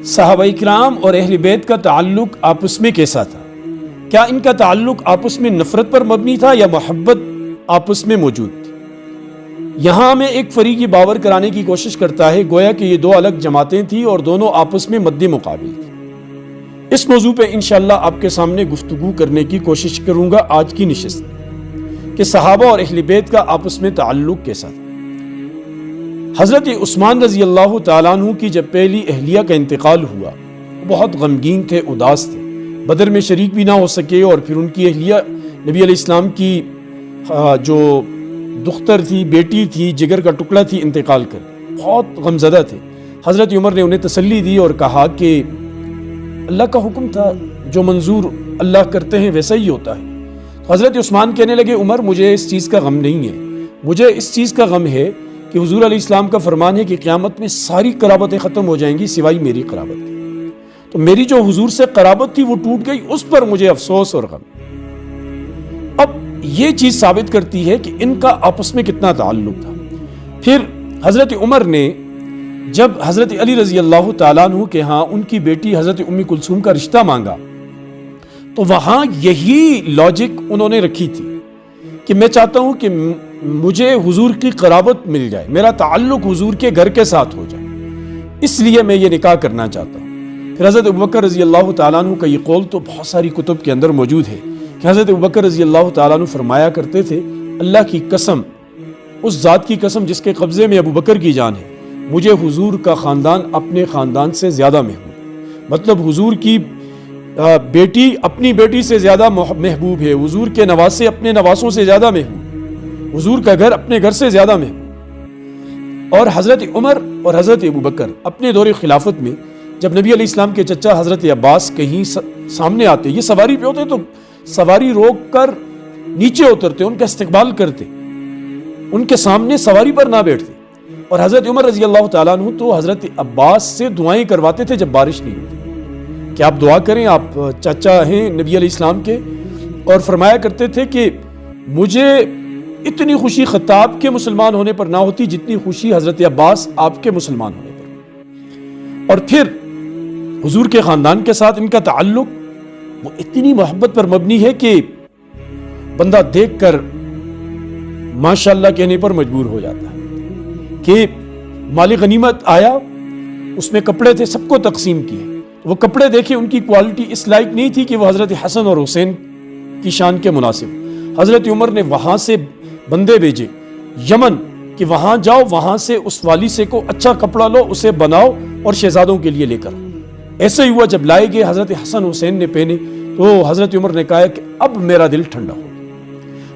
صحابہ کرام اور اہل بیت کا تعلق آپس میں کیسا تھا؟ کیا ان کا تعلق آپس میں نفرت پر مبنی تھا یا محبت آپس میں موجود تھی؟ یہاں میں ایک فریق یہ باور کرانے کی کوشش کرتا ہے گویا کہ یہ دو الگ جماعتیں تھیں اور دونوں آپس میں مد مقابل تھیں۔ اس موضوع پہ انشاءاللہ آپ کے سامنے گفتگو کرنے کی کوشش کروں گا آج کی نشست میں کہ صحابہ اور اہل بیت کا آپس میں تعلق کیسا تھا۔ حضرت عثمان رضی اللہ تعالیٰ عنہ کی جب پہلی اہلیہ کا انتقال ہوا، بہت غمگین تھے، اداس تھے، بدر میں شریک بھی نہ ہو سکے، اور پھر ان کی اہلیہ نبی علیہ السلام کی جو دختر تھی، بیٹی تھی، جگر کا ٹکڑا تھی، انتقال کر گئی، بہت غمزدہ تھے۔ حضرت عمر نے انہیں تسلی دی اور کہا کہ اللہ کا حکم تھا، جو منظور اللہ کرتے ہیں ویسا ہی ہوتا ہے۔ تو حضرت عثمان کہنے لگے عمر مجھے اس چیز کا غم نہیں ہے، مجھے اس چیز کا غم ہے کہ حضور علیہ السلام کا فرمان ہے کہ قیامت میں ساری قرابتیں ختم ہو جائیں گی سوائے میری قرابت کی، تو میری جو حضور سے قرابت تھی وہ ٹوٹ گئی، اس پر مجھے افسوس اور غم۔ اب یہ چیز ثابت کرتی ہے کہ ان کا آپس میں کتنا تعلق تھا۔ پھر حضرت عمر نے جب حضرت علی رضی اللہ تعالیٰ عنہ کے ہاں ان کی بیٹی حضرت ام کلثوم کا رشتہ مانگا تو وہاں یہی لاجک انہوں نے رکھی تھی کہ میں چاہتا ہوں کہ مجھے حضور کی قرابت مل جائے، میرا تعلق حضور کے گھر کے ساتھ ہو جائے، اس لیے میں یہ نکاح کرنا چاہتا ہوں۔ پھر حضرت ابوبکر رضی اللہ تعالیٰ عنہ کا یہ قول تو بہت ساری کتب کے اندر موجود ہے کہ حضرت ابوبکر رضی اللہ تعالیٰ عنہ فرمایا کرتے تھے اللہ کی قسم، اس ذات کی قسم جس کے قبضے میں ابوبکر کی جان ہے، مجھے حضور کا خاندان اپنے خاندان سے زیادہ محبوب ہے۔ مطلب حضور کی بیٹی اپنی بیٹی سے زیادہ محبوب ہے، حضور کے نواسے اپنے نواسوں سے زیادہ محبوب، حضور کا گھر اپنے گھر سے زیادہ محبوب۔ اور حضرت عمر اور حضرت ابوبکر اپنے دور خلافت میں جب نبی علیہ السلام کے چچا حضرت عباس کہیں سامنے آتے، یہ سواری پہ ہوتے تو سواری روک کر نیچے اترتے، ان کا استقبال کرتے، ان کے سامنے سواری پر نہ بیٹھتے، اور حضرت عمر رضی اللہ تعالیٰ عنہ تو حضرت عباس سے دعائیں کرواتے تھے جب بارش نہیں ہوتی کہ آپ دعا کریں، آپ چچا ہیں نبی علیہ السلام کے، اور فرمایا کرتے تھے کہ مجھے اتنی خوشی خطاب کے مسلمان ہونے پر نہ ہوتی جتنی خوشی حضرت عباس آپ کے مسلمان ہونے پر۔ اور پھر حضور کے خاندان کے ساتھ ان کا تعلق وہ اتنی محبت پر مبنی ہے کہ بندہ دیکھ کر ماشاءاللہ کہنے پر مجبور ہو جاتا ہے کہ مال غنیمت آیا، اس میں کپڑے تھے، سب کو تقسیم کیے، وہ کپڑے دیکھے، ان کی کوالٹی اس لائق نہیں تھی کہ وہ حضرت حسن اور حسین کی شان کے مناسب۔ حضرت عمر نے وہاں سے بندے بھیجے یمن کہ وہاں جاؤ، وہاں سے اس والی سے کو اچھا کپڑا لو، اسے بناؤ اور شہزادوں کے لیے لے کر۔ ایسے ہی ہوا، جب لائے گئے حضرت حسن حسین نے پہنے تو حضرت عمر نے کہا کہ اب میرا دل ٹھنڈا ہو۔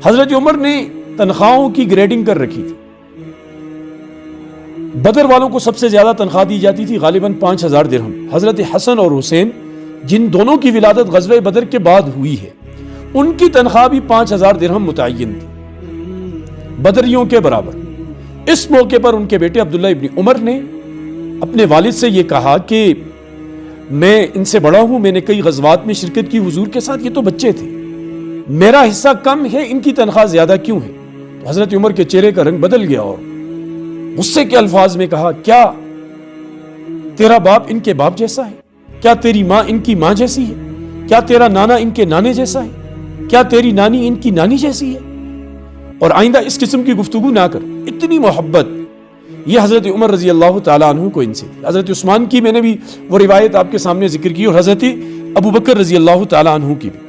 حضرت عمر نے تنخواہوں کی گریڈنگ کر رکھی تھی، بدر والوں کو سب سے زیادہ تنخواہ دی جاتی تھی، غالباً 5000 درہم۔ حضرت حسن اور حسین جن دونوں کی ولادت غزوہ بدر کے بعد ہوئی ہے، ان کی تنخواہ بھی 5000 درہم متعین تھی، بدریوں کے برابر۔ اس موقع پر ان کے بیٹے عبداللہ ابن عمر نے اپنے والد سے یہ کہا کہ میں ان سے بڑا ہوں، میں نے کئی غزوات میں شرکت کی حضور کے ساتھ، یہ تو بچے تھے، میرا حصہ کم ہے، ان کی تنخواہ زیادہ کیوں ہے؟ تو حضرت عمر کے چہرے کا رنگ بدل گیا اور غصے کے الفاظ میں کہا کیا تیرا باپ ان کے باپ جیسا ہے؟ کیا تیری ماں ان کی ماں جیسی ہے؟ کیا تیرا نانا ان کے نانے جیسا ہے؟ کیا تیری نانی ان کی نانی جیسی ہے؟ اور آئندہ اس قسم کی گفتگو نہ کر۔ اتنی محبت یہ حضرت عمر رضی اللہ تعالیٰ عنہ کو ان سے تھی۔ حضرت عثمان کی میں نے بھی وہ روایت آپ کے سامنے ذکر کی، اور حضرت ابوبکر رضی اللہ تعالیٰ عنہ کی بھی۔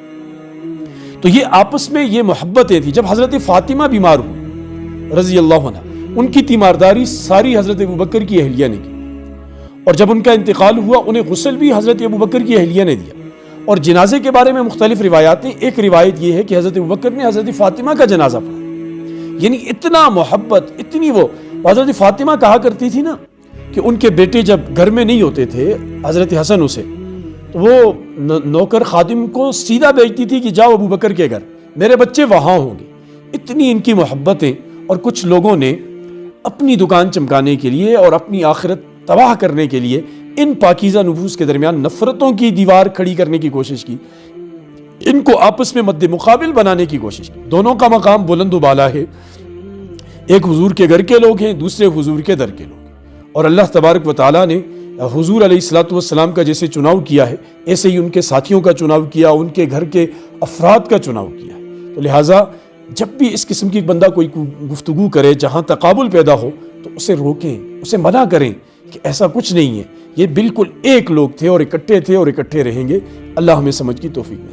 تو یہ آپس میں یہ محبتیں تھیں۔ جب حضرت فاطمہ بیمار ہوئی رضی اللہ عنہ، ان کی تیمارداری ساری حضرت ابوبکر کی اہلیہ نے کی، اور جب ان کا انتقال ہوا انہیں غسل بھی حضرت ابوبکر کی اہلیہ نے دیا۔ اور جنازے کے بارے میں مختلف روایات ہیں، ایک روایت یہ ہے کہ حضرت ابوبکر نے حضرت فاطمہ کا جنازہ پڑھا، یعنی اتنا محبت، اتنی وہ حضرت فاطمہ کہا کرتی تھی نا کہ ان کے بیٹے جب گھر میں نہیں ہوتے تھے حضرت حسن حسین، تو وہ نوکر خادم کو سیدھا بھیجتی تھی کہ جاؤ ابوبکر کے گھر، میرے بچے وہاں ہوں گے۔ اتنی ان کی محبتیں، اور کچھ لوگوں نے اپنی دکان چمکانے کے لیے اور اپنی آخرت تباہ کرنے کے لیے ان پاکیزہ نفوس کے درمیان نفرتوں کی دیوار کھڑی کرنے کی کوشش کی، ان کو آپس میں مد مقابل بنانے کی کوشش کی۔ دونوں کا مقام بلند و بالا ہے، ایک حضور کے گھر کے لوگ ہیں، دوسرے حضور کے در کے لوگ، اور اللہ تبارک و تعالیٰ نے حضور علیہ الصلوۃ والسلام کا جیسے چناؤ کیا ہے ایسے ہی ان کے ساتھیوں کا چناؤ کیا، ان کے گھر کے افراد کا چناؤ کیا ہے۔ تو لہٰذا جب بھی اس قسم کی بندہ کوئی گفتگو کرے جہاں تقابل پیدا ہو تو اسے روکیں، اسے منع کریں کہ ایسا کچھ نہیں ہے، یہ بالکل ایک لوگ تھے اور اکٹھے تھے اور اکٹھے رہیں گے۔ اللہ ہمیں سمجھ کی توفیق دے۔